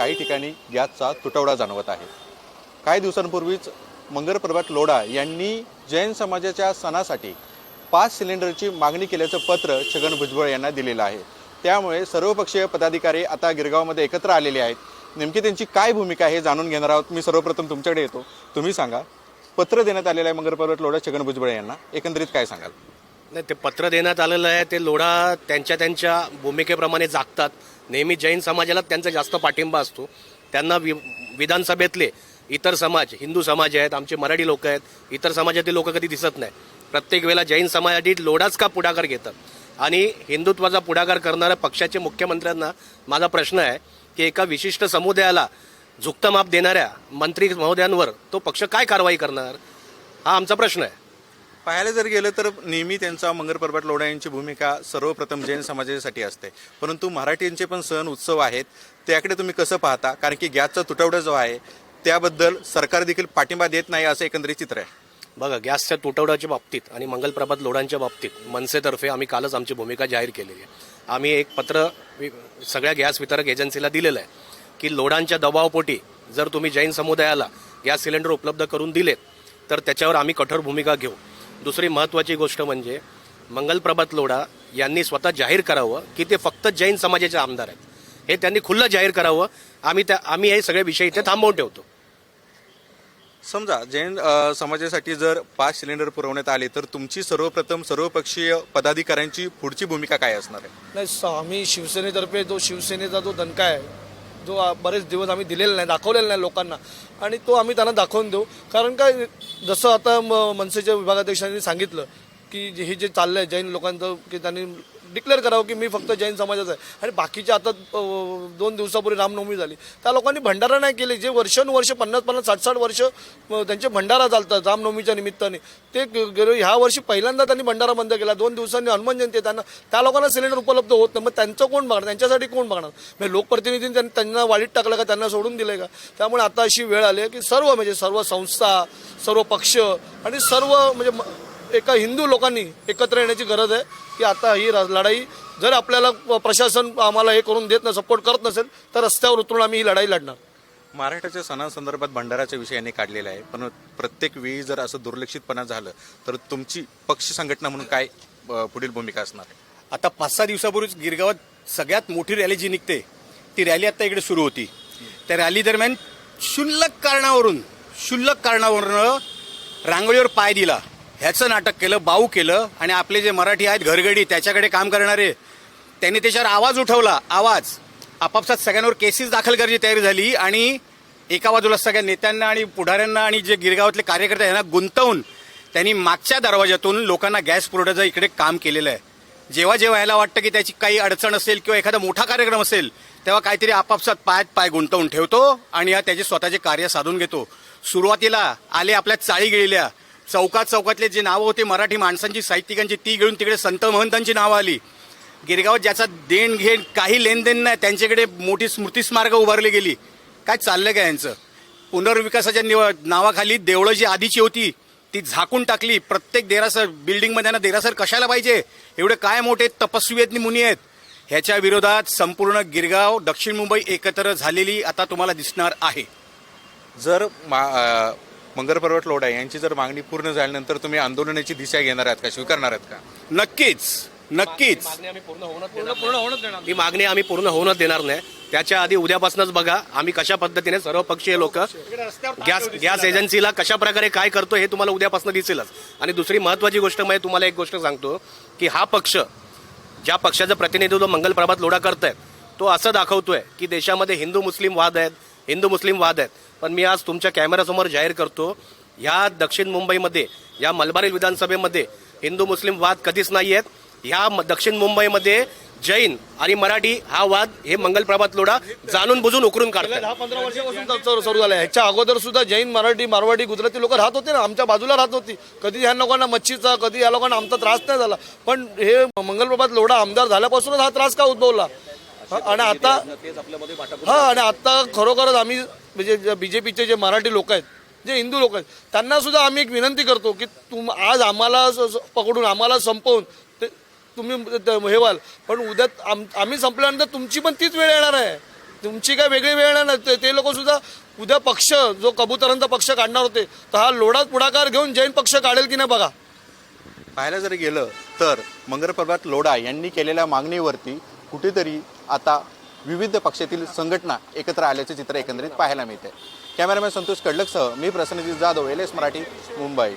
काही ठिकाणी गॅसचा तुटवडा जाणवत आहे। काही दिवसांपूर्वीच मंगलप्रभात लोढा यांनी जैन समाजाच्या सणासाठी 5 सिलेंडरची मागणी केल्याचं पत्र छगन भुजबळ यांना दिलेलं आहे। त्यामुळे सर्वपक्षीय पदाधिकारी आता गिरगावमध्ये एकत्र आलेले आहेत। नेमकी त्यांची काय भूमिका आहे हे जाणून घेणार आहोत। मी सर्वप्रथम तुमच्याकडे येतो, तुम्ही सांगा, पत्र देण्यात आलेलं आहे मंगलप्रभात लोढा छगन भुजबळ यांना, एकंदरीत काय सांगाल? नाही, ते पत्र देण्यात आलेलं आहे ते लोढा त्यांच्या भूमिकेप्रमाणे जागतात। नेहमी जैन समाजाला त्यांचा जास्त पाठिंबा असतो। त्यांना विधानसभेतले इतर समाज, हिंदू समाज आहेत, आमचे मराठी लोक आहेत, इतर समाजातील लोक कधी दिसत नाही। प्रत्येक वेळेला जैन समाजातील लोढाच का पुढाकार घेतात। आणि हिंदुत्वाचा पुढाकार करणाऱ्या पक्षाचे मुख्यमंत्र्यांना माझा प्रश्न आहे की एका विशिष्ट समुदायाला झुकतं माप देणाऱ्या मंत्री महोदयांवर तो पक्ष काय कारवाई करणार, हा आमचा प्रश्न आहे। पाहायला जर गेलं तर नेहमी त्यांचा मंगलप्रभात लोढा यांची भूमिका सर्वप्रथम जैन समाजासाठी असते, परंतु मराठींचे पण सण उत्सव आहेत, त्याकडे तुम्ही कसं पाहता? कारण की गॅसचा तुटवडा जो आहे त्याबद्दल सरकार देखील पाठिंबा देत नाही असं एकंदरीत चित्र आहे। बघा, गॅसच्या तुटवड्याच्या बाबतीत आणि मंगलप्रभात लोढांच्या बाबतीत मनसेतर्फे आम्ही कालच आमची भूमिका जाहीर केलेली आहे। आम्ही एक पत्र सगळ्या गॅस वितरक एजन्सीला दिलेलं आहे की लोढांच्या दबावापोटी जर तुम्ही जैन समुदायाला गॅस सिलेंडर उपलब्ध करून दिलेत तर त्याच्यावर आम्ही कठोर भूमिका घेऊ। दुसरी महत्त्वाची गोष्ट म्हणजे मंगलप्रभात लोढा यांनी स्वतः जाहीर करावं की ते फक्त जैन समाजाचे आमदार आहेत, हे त्यांनी खुल्लं जाहीर करावं। आम्ही हे सगळे विषय इथे थांबवून ठेवतो। समजा जैन समाजासाठी जर 5 सिलेंडर पुरवण्यात आले तर तुमची सर्वप्रथम सर्वपक्षीय पदाधिकाऱ्यांची पुढची भूमिका काय असणार आहे? नाही, आम्ही शिवसेनेतर्फे जो शिवसेनेचा जो दणका आहे, जो बरेच दिवस आम्ही दिलेला नाही, दाखवलेला नाही लोकांना, आणि तो आम्ही त्यांना दाखवून देऊ। कारण काय, जसं आता मनसेच्या विभागाध्यक्षांनी सांगितलं की हे जे चाललं आहे जैन लोकांचं, की त्यांनी डिक्लेअर करावं की मी फक्त जैन समाजाचा आहे। आणि बाकीच्या आता 2 दिवसापूर्वी रामनवमी झाली, त्या लोकांनी भंडारा नाही केले, जे वर्षानुवर्ष 50-50, 60-60 वर्ष त्यांचे भंडारा चालतात रामनवमीच्या निमित्ताने, ते ह्या वर्षी पहिल्यांदा त्यांनी भंडारा बंद केला। 2 दिवसांनी हनुमान जयंती, त्या लोकांना सिलेंडर उपलब्ध होत नाही, मग त्यांचं कोण बघणार? त्यांच्यासाठी कोण बघणार? म्हणजे लोकप्रतिनिधींनी त्यांना वाढीत टाकलं का, त्यांना सोडून दिलं का? त्यामुळे आता अशी वेळ आली आहे की सर्व संस्था, सर्व पक्ष आणि सर्व म्हणजे एका हिंदू लोकांनी एकत्र येण्याची गरज आहे की आता ही लढाई जर आपल्याला प्रशासन आम्हाला हे करून देत नाही, सपोर्ट करत नसेल तर रस्त्यावर उतरून आम्ही ही लढाई लढणार। महाराष्ट्राच्या सणांसंदर्भात भंडाराच्या विषयाने काढलेला आहे, पण प्रत्येक वेळी जर असं दुर्लक्षितपणा झालं तर तुमची पक्ष संघटना म्हणून काय पुढील भूमिका असणार आहे? आता 5-6 दिवसापूर्वीच गिरगावात सगळ्यात मोठी रॅली जी निघते ती रॅली आता इकडे सुरू होती। त्या रॅली दरम्यान क्षुल्लक कारणावरून रांगोळीवर पाय दिला, ह्याचं नाटक केलं, बाऊ केलं। आणि आपले जे मराठी आहेत घरगडी, त्याच्याकडे काम करणारे, त्यांनी त्याच्यावर आवाज उठवला। आपापसात सगळ्यांवर केसेस दाखल करायची तयारी झाली आणि एका बाजूला सगळ्या नेत्यांना आणि पुढाऱ्यांना आणि जे गिरगावातले कार्यकर्ते यांना गुंतवून त्यांनी मागच्या दरवाजातून लोकांना गॅस पुरवठ्याचं इकडे काम केलेलं आहे। जेव्हा यायला वाटतं की त्याची काही अडचण असेल किंवा एखादा मोठा कार्यक्रम असेल तेव्हा काहीतरी आपापसात पाय गुंतवून ठेवतो आणि त्याचे स्वतःचे कार्य साधून घेतो। सुरुवातीला आले आपल्या चाळी गिळल्या, चौकातले जे नावं होते मराठी माणसांची, साहित्यिकांची, ती गिळून तिकडे संत महंतांची नावं आली। गिरगावात ज्याचा देण घेण काही लेनदेन नाही त्यांच्याकडे मोठी स्मृती स्मारकं उभारली गेली। काय चाललं काय यांचं? पुनर्विकासाच्या नावाखाली देवळं जी आधीची होती ती झाकून टाकली। प्रत्येक देरासर बिल्डिंगमध्ये त्यांना देरासर कशाला पाहिजे? एवढे काय मोठे तपस्वी आहेत, मुनी आहेत? ह्याच्या विरोधात संपूर्ण गिरगाव, दक्षिण मुंबई एकत्र झालेली आता तुम्हाला दिसणार आहे। जर मंगलप्रभात लोढा यांची जर मागणी पूर्ण झाल्यानंतर तुम्ही आंदोलनाची दिशा घेणार आहात का, स्वीकारणार आहात का? नक्कीच ही मागणी आम्ही पूर्ण होऊनच देणार नाही। त्याच्या आधी उद्यापासूनच बघा आम्ही कशा पद्धतीने सर्वपक्षीय लोक गॅस एजन्सीला कशा प्रकारे काय करतो हे तुम्हाला उद्यापासून दिसेलच। आणि दुसरी महत्त्वाची गोष्ट म्हणजे तुम्हाला एक गोष्ट सांगतो की हा पक्ष, ज्या पक्षाचं प्रतिनिधित्व मंगलप्रभात लोढा करतायत, तो असं दाखवतोय की देशामध्ये हिंदू मुस्लिम वाद आहेत। पण मी आज तुमच्या कॅमेऱ्यासमोर जाहीर करतो, ह्या दक्षिण मुंबईमध्ये, या मलबार विधानसभेमध्ये हिंदू मुस्लिम वाद कधीच नाही आहेत। ह्या दक्षिण मुंबईमध्ये जैन आणि मराठी हा वाद हे मंगलप्रभात लोढा जाणून बुजून उकरून काढतात। 10-15 वर्षापासून सुरू झालं। ह्याच्या अगोदर सुद्धा जैन, मराठी, मारवाडी, गुजराती लोक राहत होते ना, आमच्या बाजूला राहत होती। कधी ह्या लोकांना मच्छीचा, कधी या लोकांना आमचा त्रास नाही झाला, पण हे मंगलप्रभात लोढा आमदार झाल्यापासूनच हा त्रास का उद्भवला? आणि आता खरोखरच आम्ही म्हणजे BJPचे जे मराठी लोक आहेत, जे हिंदू लोक आहेत, त्यांना सुद्धा आम्ही एक विनंती करतो की आज आम्हाला पकडून, आम्हाला संपवून तुम्ही हे व्हाल, पण उद्या आम्ही संपल्यानंतर तुमची पण तीच वेळ येणार आहे। तुमची काय वेगळी वेळ नाही ना. ते लोक सुद्धा उद्या पक्ष जो कबुतरांचा पक्ष काढणार होते तर हा लोढा पुढाकार घेऊन जैन पक्ष काढेल की नाही बघा. पाहायला जर गेलं तर मंगर प्रभात लोढा यांनी केलेल्या मागणीवरती कुठेतरी आता विविध पक्षातील संघटना एकत्र आल्याचे चित्र एकंदरीत पाहायला मिळते. कॅमेरामॅन संतोष कडलकसह मी प्रसन्नजित जाधव, LS मराठी, मुंबई.